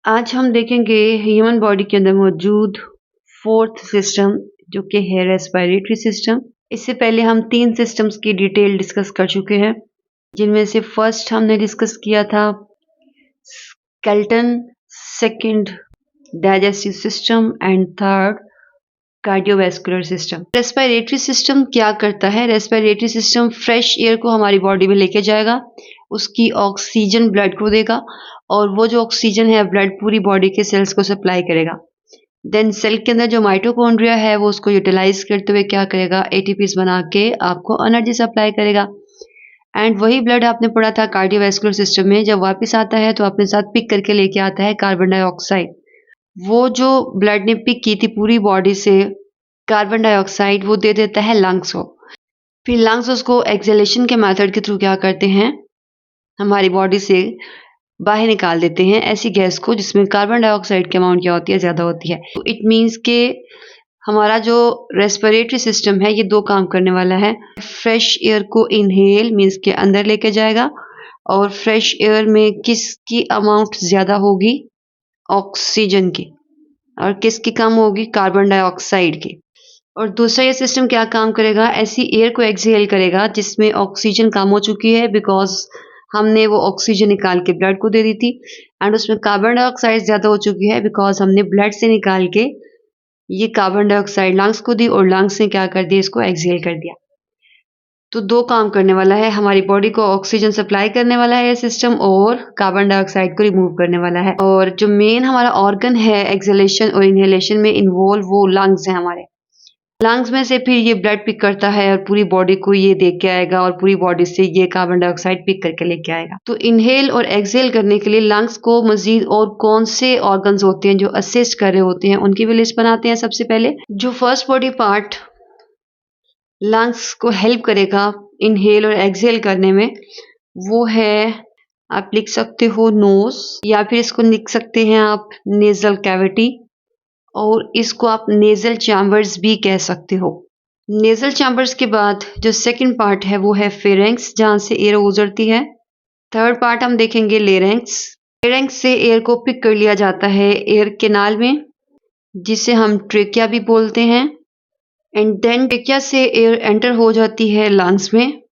आज हम देखेंगे ह्यूमन बॉडी के अंदर मौजूद फोर्थ सिस्टम जो कि है रेस्पिरेटरी सिस्टम। इससे पहले हम 3 सिस्टम्स की डिटेल डिस्कस कर चुके हैं, जिनमें से फर्स्ट हमने डिस्कस किया था skeleton, second digestive system and third cardiovascular system. Respiratory system क्या करता है? रेस्पिरेटरी सिस्टम फ्रेश एयर को हमारी बॉडी में लेके जाएगा, उसकी ऑक्सीजन ब्लड को देगा और वो जो ऑक्सीजन है ब्लड पूरी बॉडी के सेल्स को सप्लाई करेगा। देन सेल के अंदर जो माइटोकॉन्ड्रिया है वो उसको यूटिलाइज करते हुए क्या करेगा, एटीपीज बना के आपको एनर्जी सप्लाई करेगा। एंड वही ब्लड आपने पढ़ा था कार्डियोवैस्कुलर सिस्टम में, जब वापस आता है तो अपने साथ पिक करके लेके आता है कार्बन डाइऑक्साइड। वो जो ब्लड ने पिक की थी पूरी बॉडी से कार्बन डाइऑक्साइड वो दे देता है लंग्स को। फिर लंग्स उसको एक्सहेलेशन के मेथड के थ्रू क्या करते हैं, हमारी बॉडी से बाहर निकाल देते हैं ऐसी गैस को जिसमें कार्बन डाइऑक्साइड की अमाउंट क्या होती है, ज़्यादा होती है। तो इट मीन्स के हमारा जो रेस्पिरेटरी सिस्टम है ये 2 काम करने वाला है। फ्रेश एयर को इनहेल मीन्स के अंदर लेके जाएगा और फ्रेश एयर में किसकी अमाउंट ज़्यादा होगी, ऑक्सीजन की, और किसकी कम होगी, कार्बन डाइऑक्साइड की। और दूसरा ये सिस्टम क्या काम करेगा, ऐसी एयर को एक्सहेल करेगा जिसमें ऑक्सीजन कम हो चुकी है बिकॉज हमने वो ऑक्सीजन निकाल के ब्लड को दे दी थी, एंड उसमें कार्बन डाइऑक्साइड ज़्यादा हो चुकी है बिकॉज हमने ब्लड से निकाल के ये कार्बन डाइऑक्साइड लंग्स को दी और लंग्स ने क्या कर दिया, इसको एक्सहेल कर दिया। तो 2 काम करने वाला है, हमारी बॉडी को ऑक्सीजन सप्लाई करने वाला है ये सिस्टम और कार्बन डाइऑक्साइड को रिमूव करने वाला है। और जो मेन हमारा ऑर्गन है एक्सहेलेशन और इनहेलेशन में इन्वॉल्व वो लंग्स है हमारे। लंग्स में से फिर ये ब्लड पिक करता है और पूरी बॉडी को ये दे के आएगा और पूरी बॉडी से ये कार्बन डाइऑक्साइड पिक करके लेके आएगा। तो इनहेल और एक्सहेल करने के लिए लंग्स को मजीद और कौन से ऑर्गन्स होते हैं जो असिस्ट कर रहे होते हैं उनकी भी लिस्ट बनाते हैं। सबसे पहले जो फर्स्ट बॉडी पार्ट लंग्स को हेल्प करेगा इनहेल और एक्सहेल करने में वो है, आप लिख सकते हो नोज, या फिर इसको लिख सकते हैं आप नेजल कैविटी, और इसको आप नेजल चैम्बर्स भी कह सकते हो। नेजल चैम्बर्स के बाद जो सेकंड पार्ट है वो है फेरेंक्स, जहाँ से एयर गुजरती है। थर्ड पार्ट हम देखेंगे लेरेंक्स। लेरेंक्स से एयर को पिक कर लिया जाता है एयर कैनाल में, जिसे हम ट्रेकिया भी बोलते हैं। एंड देन ट्रेकिया से एयर एंटर हो जाती है लंग्स में,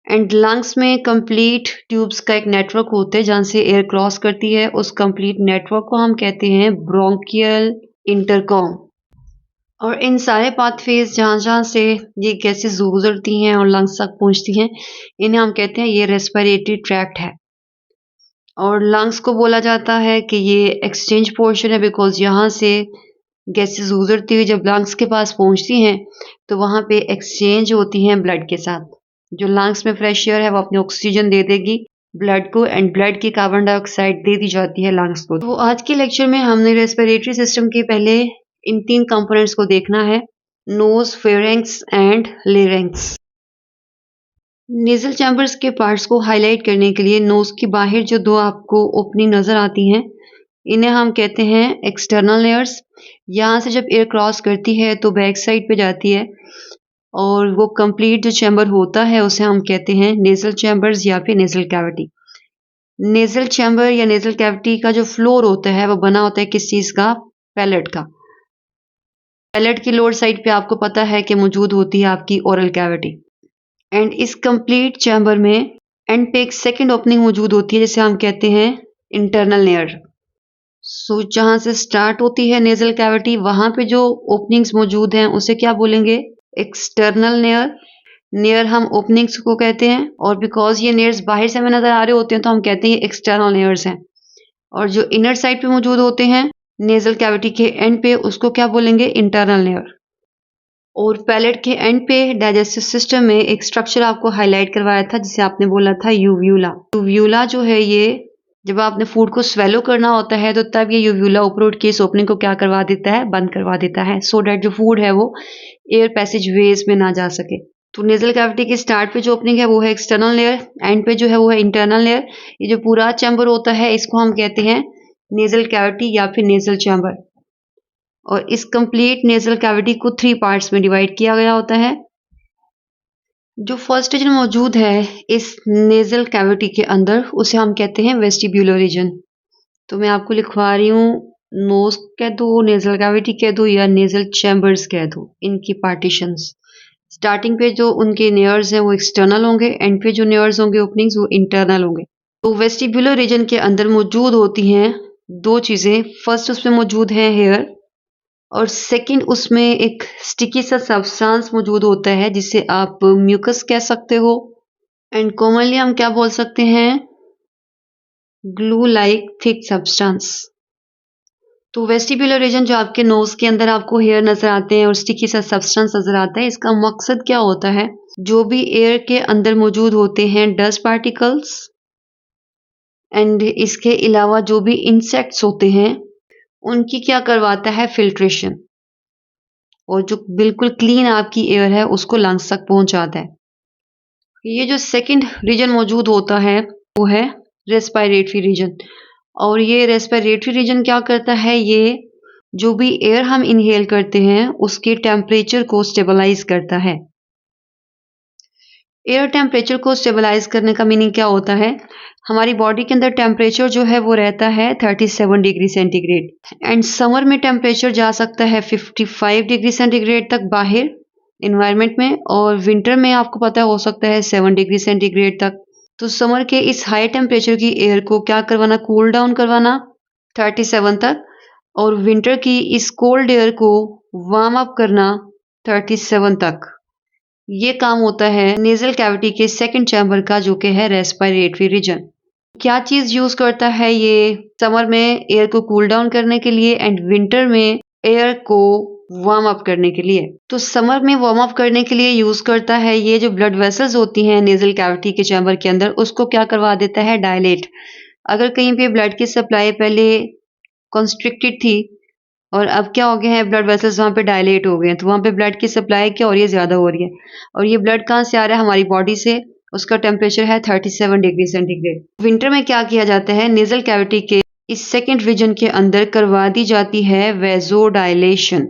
एंड लंग्स में कंप्लीट ट्यूब्स का एक नेटवर्क होता है जहाँ से एयर क्रॉस करती है। उस कंप्लीट नेटवर्क को हम कहते हैं ब्रोंकियल इंटरकॉम। और इन सारे पाथवेज जहाँ से ये गैसेस गुजरती हैं और लंग्स तक पहुँचती हैं, इन्हें हम कहते हैं ये रेस्पिरेटरी ट्रैक्ट है। और लंग्स को बोला जाता है कि ये एक्सचेंज पोर्शन है बिकॉज यहाँ से गैसेस गुजरती हुई जब लंग्स के पास पहुँचती हैं तो वहाँ पे एक्सचेंज होती हैं ब्लड के साथ। जो लंग्स में फ्रेश एयर है वो अपनी ऑक्सीजन दे देगी ब्लड को, एंड ब्लड की कार्बन डाइऑक्साइड दे दी जाती है लंग्स को। तो आज के लेक्चर में हमने रेस्पिरेटरी सिस्टम के पहले इन 3 कंपोनेंट्स को देखना है, nose, pharynx and larynx. Nasal chambers के पार्ट्स को हाईलाइट करने के लिए नोज के बाहर जो 2 आपको ओपनिंग नजर आती हैं इन्हें हम कहते हैं एक्सटर्नल लेयर्स। यहाँ से जब एयर क्रॉस करती है तो बैक साइड पे जाती है और वो कंप्लीट जो चैम्बर होता है उसे हम कहते हैं नेजल चैम्बर्स या फिर नेजल कैविटी। नेजल चैम्बर या नेजल कैविटी का जो फ्लोर होता है वो बना होता है किस चीज़ का, पैलेट का। पैलेट की लोअर साइड पे आपको पता है कि मौजूद होती है आपकी ओरल कैविटी, एंड इस कंप्लीट चैम्बर में एंड पे एक सेकंड ओपनिंग मौजूद होती है जिसे हम कहते हैं इंटरनल लेयर। सो जहाँ से स्टार्ट होती है नेजल कैविटी वहाँ पे जो ओपनिंग्स मौजूद हैं उसे क्या बोलेंगे, एक्सटर्नल लेयर। नेयर हम ओपनिंग्स को कहते हैं, और बिकॉज ये नेयर्स बाहर से हमें नजर आ रहे होते हैं तो हम कहते हैं ये एक्सटर्नल लेयर्स हैं। और जो इनर साइड पे मौजूद होते हैं नेजल कैविटी के एंड पे उसको क्या बोलेंगे, इंटरनल लेयर। और पैलेट के एंड पे डाइजेस्टिव सिस्टम में एक स्ट्रक्चर आपको हाईलाइट करवाया था जिसे आपने बोला था यूव्यूला। यूव्यूला जो है ये जब आपने फूड को स्वेलो करना होता है तो तब ये यूव्यूला ऊपर उठ के इस ओपनिंग को क्या करवा देता है, बंद करवा देता है, सो डैट जो फूड है वो एयर पैसेज वेज में ना जा सके। तो नेजल कैविटी के स्टार्ट पे जो ओपनिंग है वो है एक्सटर्नल लेयर, एंड पे जो है वो है इंटरनल लेयर। ये जो पूरा चैम्बर होता है इसको हम कहते हैं नेजल कैविटी या फिर नेजल चैम्बर। और इस कंप्लीट नेजल कैविटी को 3 पार्ट्स में डिवाइड किया गया होता है। जो फर्स्ट रीजन मौजूद है इस नेजल कैविटी के अंदर उसे हम कहते हैं वेस्टिब्यूलर रीजन। तो मैं आपको लिखवा रही हूँ, नोज कह दो, नेजल कैविटी कह दो या नेजल चैम्बर्स कह दो, इनकी पार्टीशंस। स्टार्टिंग पे जो उनके नेयर्स हैं वो एक्सटर्नल होंगे, एंड पे जो नेयर्स होंगे ओपनिंग्स वो इंटरनल होंगे। तो वेस्टिबुलर रीजन के अंदर मौजूद होती हैं दो चीजें। फर्स्ट उसमें मौजूद है हेयर, और सेकंड उसमें एक स्टिकी सा सब्सटेंस मौजूद होता है जिसे आप म्यूकस कह सकते हो, एंड कॉमनली हम क्या बोल सकते हैं, ग्लू लाइक थिक सब्सटेंस। तो वेस्टिबुलर रीजन जो आपके नोज के अंदर आपको हेयर नजर आते हैं और स्टिकी सा सब्सटेंस नजर आता है, इसका मकसद क्या होता है, जो भी एयर के अंदर मौजूद होते हैं डस्ट पार्टिकल्स, एंड इसके अलावा जो भी इंसेक्ट्स होते हैं उनकी क्या करवाता है, फिल्ट्रेशन, और जो बिल्कुल क्लीन आपकी एयर है उसको लंग्स तक पहुंचाता है। ये जो सेकंड रीजन मौजूद होता है वो है रेस्पिरेटरी रीजन, और ये रेस्पिरेटरी रीजन क्या करता है, ये जो भी एयर हम इनहेल करते हैं उसके टेम्परेचर को स्टेबलाइज करता है। एयर टेम्परेचर को स्टेबलाइज करने का मीनिंग क्या होता है, हमारी बॉडी के अंदर टेम्परेचर जो है वो रहता है 37 डिग्री सेंटीग्रेड, एंड समर में टेम्परेचर जा सकता है 55 डिग्री सेंटीग्रेड तक बाहर इन्वायरमेंट में, और विंटर में आपको पता हो सकता है 7 डिग्री सेंटीग्रेड तक। तो समर के इस हाई टेम्परेचर की एयर को क्या करवाना, कूल डाउन करवाना 37 तक, और विंटर की इस कोल्ड एयर को वार्म अप करना 37 तक। ये काम होता है नेजल कैविटी के सेकंड चैम्बर का, जो कि है रेस्पिरेटरी रीजन। क्या चीज यूज करता है ये, समर में एयर को कूल डाउन करने के लिए एंड विंटर में एयर को वार्म अप करने के लिए। तो समर में वार्म अप करने के लिए यूज करता है ये जो ब्लड वेसल्स होती हैं नेजल कैविटी के चैम्बर के अंदर, उसको क्या करवा देता है, डायलेट। अगर कहीं पे ब्लड की सप्लाई पहले कॉन्स्ट्रिक्टेड थी और अब क्या हो गया है, ब्लड वेसल्स वहाँ पे डायलेट हो गए हैं, तो वहाँ पे ब्लड की सप्लाई क्या हो रही है, ज्यादा हो रही है, और ये ब्लड कहाँ से आ रहा है, हमारी बॉडी से। उसका टेम्परेचर है 37 डिग्री सेंटीग्रेड। विंटर में क्या किया जाता है, नेजल कैविटी के इस सेकेंड रीजन के अंदर करवा दी जाती है वेजोडाइलेशन।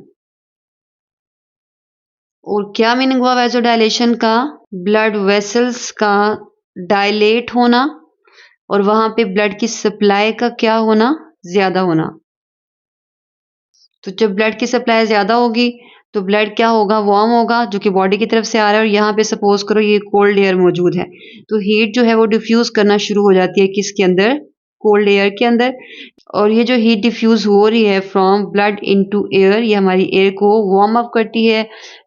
और क्या मीनिंग हुआ वेजोडाइलेशन का, ब्लड वेसल्स का डायलेट होना और वहां पे ब्लड की सप्लाई का क्या होना, ज्यादा होना। तो जब ब्लड की सप्लाई ज्यादा होगी तो ब्लड क्या होगा, वार्म होगा, जो कि बॉडी की तरफ से आ रहा है, और यहाँ पे सपोज करो ये कोल्ड एयर मौजूद है, तो हीट जो है वो डिफ्यूज करना शुरू हो जाती है किसके अंदर, कोल्ड एयर के अंदर। और ये जो हीट डिफ्यूज हो रही है फ्रॉम ब्लड इनटू एयर, ये हमारी एयर को वार्म अप करती है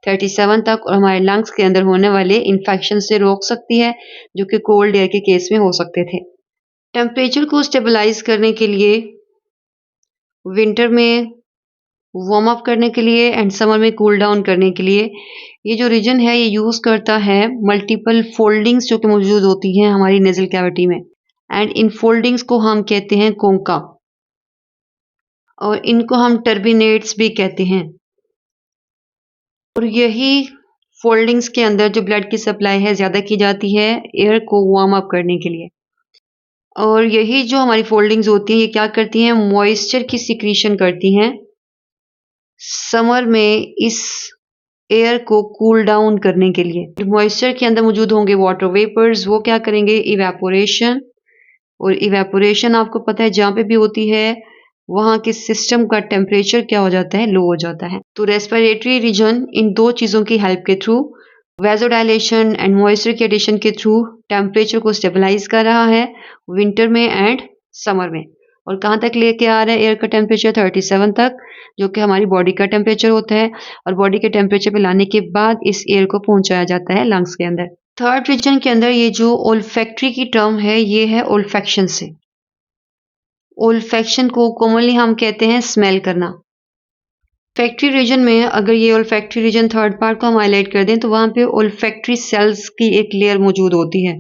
37 तक, और हमारे लंग्स के अंदर होने वाले इन्फेक्शन से रोक सकती है, जो कि कोल्ड एयर के केस में हो सकते थे। टेम्परेचर को स्टेबलाइज करने के लिए विंटर में वार्म अप करने के लिए एंड समर में कूल डाउन करने के लिए ये जो रीजन है ये यूज करता है मल्टीपल फोल्डिंग्स जो कि मौजूद होती हैं हमारी नेजल कैविटी में, एंड इन फोल्डिंग्स को हम कहते हैं कोंका, और इनको हम टर्बिनेट्स भी कहते हैं। और यही फोल्डिंग्स के अंदर जो ब्लड की सप्लाई है ज्यादा की जाती है एयर को वार्म अप करने के लिए, और यही जो हमारी फोल्डिंग्स होती हैं ये क्या करती हैं, मॉइस्चर की सिक्रीशन करती हैं समर में इस एयर को कूल डाउन करने के लिए। मॉइस्चर के अंदर मौजूद होंगे वाटर वेपर्स, वो क्या करेंगे, इवेपोरेशन, और इवेपोरेशन आपको पता है जहाँ पे भी होती है वहां के सिस्टम का टेम्परेचर क्या हो जाता है, लो हो जाता है। तो रेस्पिरेटरी रीजन इन दो चीजों की हेल्प के थ्रू, वेजोडाइलेशन एंड मॉइस्चर के एडिशन के थ्रू टेम्परेचर को स्टेबलाइज कर रहा है विंटर में एंड समर में। और कहाँ तक लेके आ रहा है एयर का टेम्परेचर, 37 तक, जो कि हमारी बॉडी का टेम्परेचर होता है, और बॉडी के टेम्परेचर पे लाने के बाद इस एयर को पहुंचाया जाता है लंग्स के अंदर। थर्ड रीजन के अंदर ये जो ओल्फैक्टरी की टर्म है ये है ओल्फैक्शन से। ओल्फैक्शन को कॉमनली हम कहते हैं स्मेल करना। ओल्फैक्टरी रीजन में अगर ये ओल्फैक्टरी रीजन थर्ड पार्ट को हम हाईलाइट कर दें तो वहां पे ओल्फैक्टरी सेल्स की एक लेयर मौजूद होती है।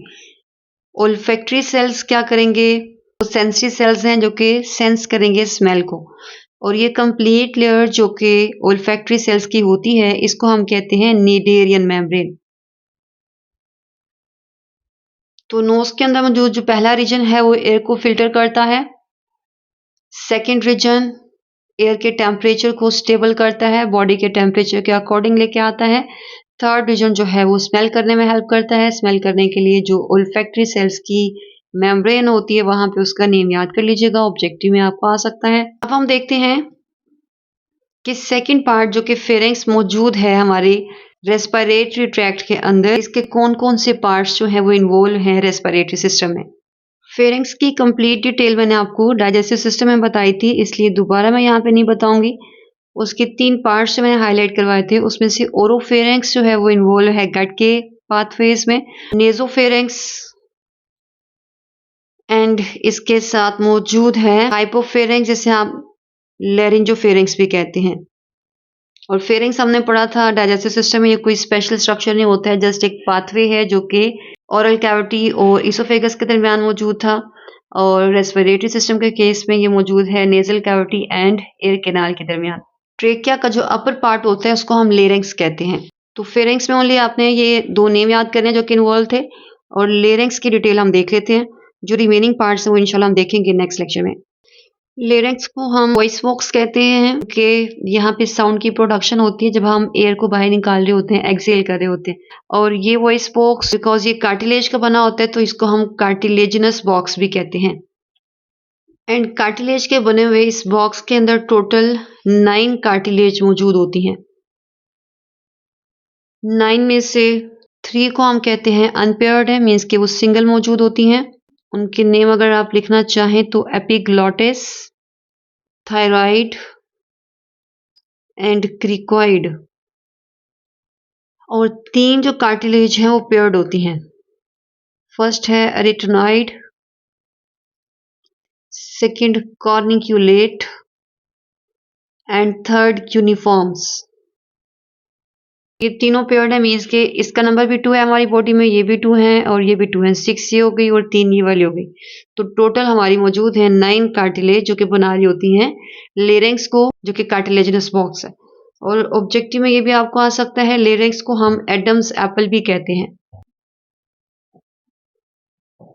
ओल्फैक्टरी सेल्स क्या करेंगे, तो सेंसरी सेल्स हैं जो कि सेंस करेंगे स्मेल को, और ये कंप्लीट लेयर जो कि ओल्फैक्टरी सेल्स की होती है इसको हम कहते हैं नीडेरियन मेम्ब्रेन। तो नोज के अंदर मौजूद जो पहला रीजन है वो एयर को फिल्टर करता है, सेकेंड रीजन एयर के टेम्परेचर को स्टेबल करता है, बॉडी के टेम्परेचर के अकॉर्डिंग लेके आता है, थर्ड रीजन जो है वो स्मेल करने में हेल्प करता है, स्मेल करने के लिए जो ओल्फैक्टरी सेल्स की मेम्ब्रेन होती है वहां पे उसका नेम याद कर लीजिएगा, ऑब्जेक्टिव में आपको आ सकता है। अब हम देखते हैं कि सेकंड पार्ट जो कि फेरेंक्स मौजूद है हमारे रेस्पिरेटरी ट्रैक्ट के अंदर, इसके कौन कौन से पार्ट्स जो हैं वो इन्वॉल्व हैं रेस्पिरेटरी सिस्टम में। फेरेंक्स की कंप्लीट डिटेल मैंने आपको डाइजेस्टिव सिस्टम में बताई थी, इसलिए दोबारा मैं यहाँ पे नहीं बताऊंगी। उसके 3 पार्ट्स जो मैंने हाईलाइट करवाए थे उसमें से ओरोफेरेंक्स जो है वो इन्वॉल्व है गट के पाथवेज में, नेजोफेरेंक्स एंड इसके साथ मौजूद है हाइपोफेरेंक्स जिसे आप लेरिंजोफेरेंक्स भी कहते हैं। और फेरिंग्स हमने पढ़ा था डाइजेस्टिव सिस्टम में ये कोई स्पेशल स्ट्रक्चर नहीं होता है, जस्ट एक पाथवे है जो कि ओरल कैविटी और इसोफेगस के दरमियान मौजूद था। और रेस्पिरेटरी सिस्टम के केस में ये मौजूद है nasal cavity and air canal के दरमियान। ट्रेकिया का जो अपर पार्ट होता है उसको हम लेरिंग्स कहते हैं। तो फेरिंग्स में ओनली आपने ये 2 नेम याद करने हैं जो कि इन्वॉल्व थे, और लेरिंग्स की डिटेल हम देख लेते हैं। जो रिमेनिंग पार्ट्स हैं वो इंशाल्लाह हम देखेंगे नेक्स्ट लेक्चर में। लेरिंक्स को हम वॉइस बॉक्स कहते हैं कि यहाँ पे साउंड की प्रोडक्शन होती है जब हम एयर को बाहर निकाल रहे होते हैं, एक्सेल कर रहे होते हैं। और ये वॉइस बॉक्स बिकॉज ये कार्टिलेज का बना होता है तो इसको हम कार्टिलेजिनस बॉक्स भी कहते हैं। एंड कार्टिलेज के बने हुए इस बॉक्स के अंदर टोटल 9 कार्टिलेज मौजूद होती हैं। 9 में से 3 को हम कहते हैं अनपेयर्ड है, मीन्स कि वो सिंगल मौजूद होती हैं। उनके नेम अगर आप लिखना चाहें तो एपिग्लॉटिस, थायराइड एंड क्रिकॉइड। और 3 जो कार्टिलेज हैं वो पेयर्ड होती हैं। फर्स्ट है एरिटनॉइड, सेकंड कॉर्निक्यूलेट एंड थर्ड क्यूनिफॉर्म्स। ये तीनों पेयर्ड है, मीन्स के इसका नंबर भी 2 है हमारी बॉडी में, ये भी 2 है और ये भी 2 है। 6 ये हो गई और 3 ये वाली हो गई। तो टोटल हमारी मौजूद है 9 कार्टिलेज जो कि बना रही होती हैं लेरिंक्स को, जो कि कार्टिलेजिनस बॉक्स है। और ऑब्जेक्टिव में ये भी आपको आ सकता है, लेरिंक्स को हम एडम्स एप्पल भी कहते हैं।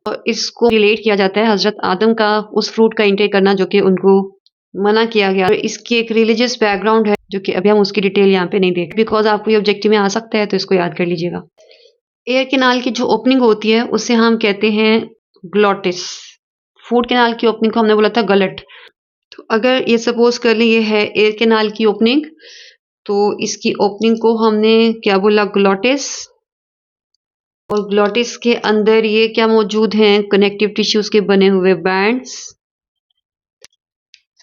और इसको रिलेट किया जाता है हजरत आदम का उस फ्रूट का इंटेक करना जो कि उनको मना किया गया। और इसकी एक रिलीजियस बैकग्राउंड है जो कि अभी हम उसकी डिटेल यहाँ पे नहीं देख, बिकॉज आपको ये ऑब्जेक्टिव में आ सकता है तो इसको याद कर लीजिएगा। एयर कैनाल की जो ओपनिंग होती है उसे हम कहते हैं ग्लॉटिस। फूड कैनाल की ओपनिंग को हमने बोला था गलट। तो अगर ये सपोज कर लें ये है एयर कैनाल की ओपनिंग, तो इसकी ओपनिंग को हमने क्या बोला, ग्लॉटिस। और ग्लॉटिस के अंदर ये क्या मौजूद हैं, कनेक्टिव टिश्यूज के बने हुए बैंड्स।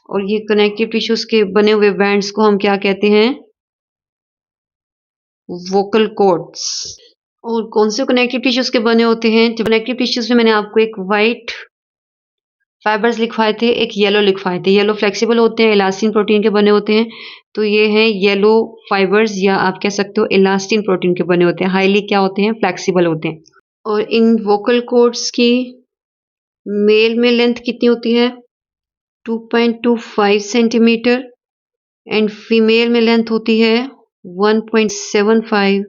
और ये कनेक्टिव टिश्यूज के बने हुए बैंड्स को हम क्या कहते हैं, वोकल कॉर्ड्स। और कौन से कनेक्टिव टिश्यूज के बने होते हैं, तो कनेक्टिव टिश्यूज में मैंने आपको एक वाइट फाइबर्स लिखवाए थे, एक येलो लिखवाए थे। येलो फ्लेक्सिबल होते हैं, इलास्टिन प्रोटीन के बने होते हैं। तो ये हैं येलो फाइबर्स, या आप कह सकते हो इलास्टिन प्रोटीन के बने होते हैं। हाईली क्या होते हैं, फ्लेक्सिबल होते हैं। और इन वोकल कॉर्ड्स की मेल में लेंथ कितनी होती है, 2.25 सेंटीमीटर। एंड फीमेल में लेंथ होती है 1.75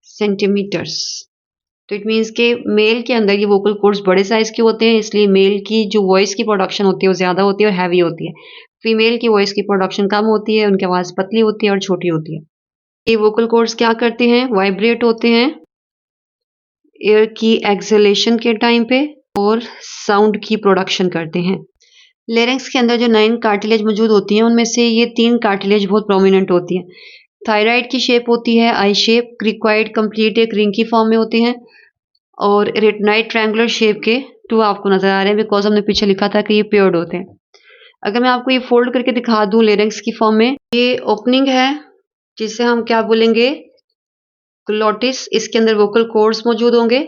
सेंटीमीटर्स। तो इट मीन्स के मेल के अंदर ये वोकल कॉर्ड्स बड़े साइज के होते हैं, इसलिए मेल की जो वॉइस की प्रोडक्शन होती है वो ज़्यादा होती है और हैवी होती है। फीमेल की वॉइस की प्रोडक्शन कम होती है, उनकी आवाज़ पतली होती है और छोटी होती है। ये वोकल कॉर्ड्स क्या करते हैं, वाइब्रेट होते हैं एयर की एक्सहेलेशन के टाइम पे और साउंड की प्रोडक्शन करते हैं। लेरिंक्स के अंदर जो 9 कार्टिलेज मौजूद होती हैं उनमें से ये 3 कार्टिलेज बहुत प्रोमिनेंट होती हैं। थायराइड की शेप होती है आई शेप, क्रिक्वाइड कंप्लीट एक रिंग की फॉर्म में होते हैं, और रेटिनाइड ट्रायंगुलर शेप के 2 आपको नजर आ रहे हैं बिकॉज हमने पीछे लिखा था कि ये पेयर्ड होते हैं। अगर मैं आपको ये फोल्ड करके दिखा दूं लेरिंक्स की फॉर्म में, ये ओपनिंग है जिसे हम क्या बोलेंगे, ग्लॉटिस। इसके अंदर वोकल कॉर्ड्स मौजूद होंगे।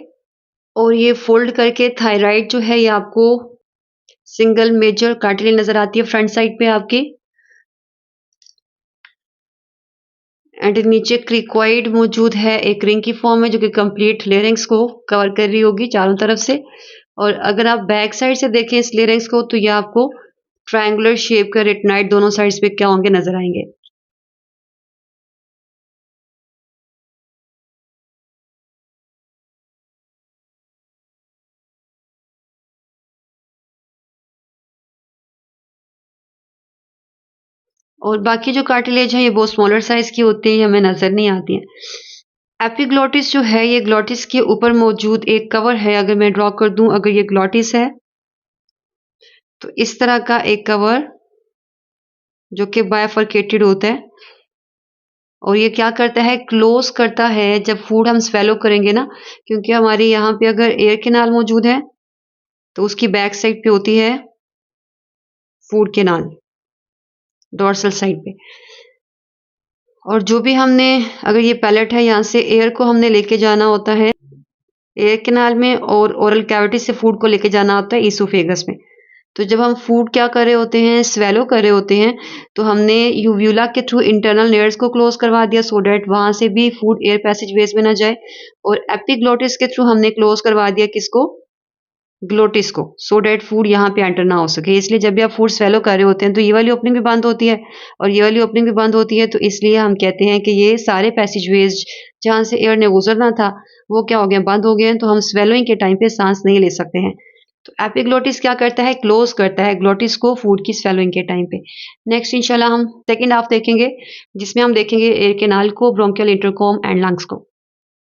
और ये फोल्ड करके थायराइड जो है ये आपको सिंगल मेजर कार्टिलेज नजर आती है फ्रंट साइड पे आपकी। एंड नीचे क्रिक्वाइड मौजूद है एक रिंग की फॉर्म में जो कि कंप्लीट लेरिंक्स को कवर कर रही होगी चारों तरफ से। और अगर आप बैक साइड से देखें इस लेरिंक्स को तो ये आपको ट्रायंगुलर शेप का रेटिनाइड दोनों साइड्स पे क्या होंगे, नजर आएंगे। और बाकी जो कार्टिलेज है ये बहुत स्मॉलर साइज की होती है, हमें नजर नहीं आती हैं। एपिग्लोटिस जो है ये ग्लोटिस के ऊपर मौजूद एक कवर है। अगर मैं ड्रॉ कर दूं, अगर ये ग्लोटिस है तो इस तरह का एक कवर जो कि बाइफरकेटेड होता है और ये क्या करता है, क्लोज करता है जब फूड हम स्वेलो करेंगे ना, क्योंकि हमारे यहाँ पे अगर एयर कैनाल मौजूद है तो उसकी बैक साइड पे होती है फूड कैनाल, डोर्सल साइड पे। और जो भी हमने, अगर ये पैलेट है, यहाँ से एयर को हमने लेके जाना होता है एयर कैनाल में और ओरल कैविटी से फूड को लेके जाना होता है ईसोफेगस में। तो जब हम फूड क्या कर रहे होते हैं, स्वेलो कर रहे होते हैं, तो हमने यूव्यूला के थ्रू इंटरनल लेयर्स को क्लोज करवा दिया सो डैट वहां से भी फूड एयर पैसेज वेज में ना जाए, और एपिग्लोटिस के थ्रू हमने क्लोज करवा दिया किसको, ग्लोटिस को, सो डैट फूड यहाँ पे एंटर ना हो सके। इसलिए जब भी आप फूड स्वेलो कर रहे होते हैं तो ये वाली ओपनिंग भी बंद होती है और ये वाली ओपनिंग भी बंद होती है, तो इसलिए हम कहते हैं कि ये सारे पैसेज वेज जहाँ से एयर ने गुजरना था वो क्या हो गया, बंद हो गए हैं, तो हम स्वेलोइंग के टाइम पे सांस नहीं ले सकते हैं। तो एपिग्लोटिस क्या करता है, क्लोज करता है ग्लोटिस को फूड की स्वेलोइंग के टाइम पे। नेक्स्ट इंशाल्लाह हम सेकेंड हाफ देखेंगे जिसमें हम देखेंगे एयर कैनाल को, ब्रोंकियल इंटरकॉम एंड लंग्स को।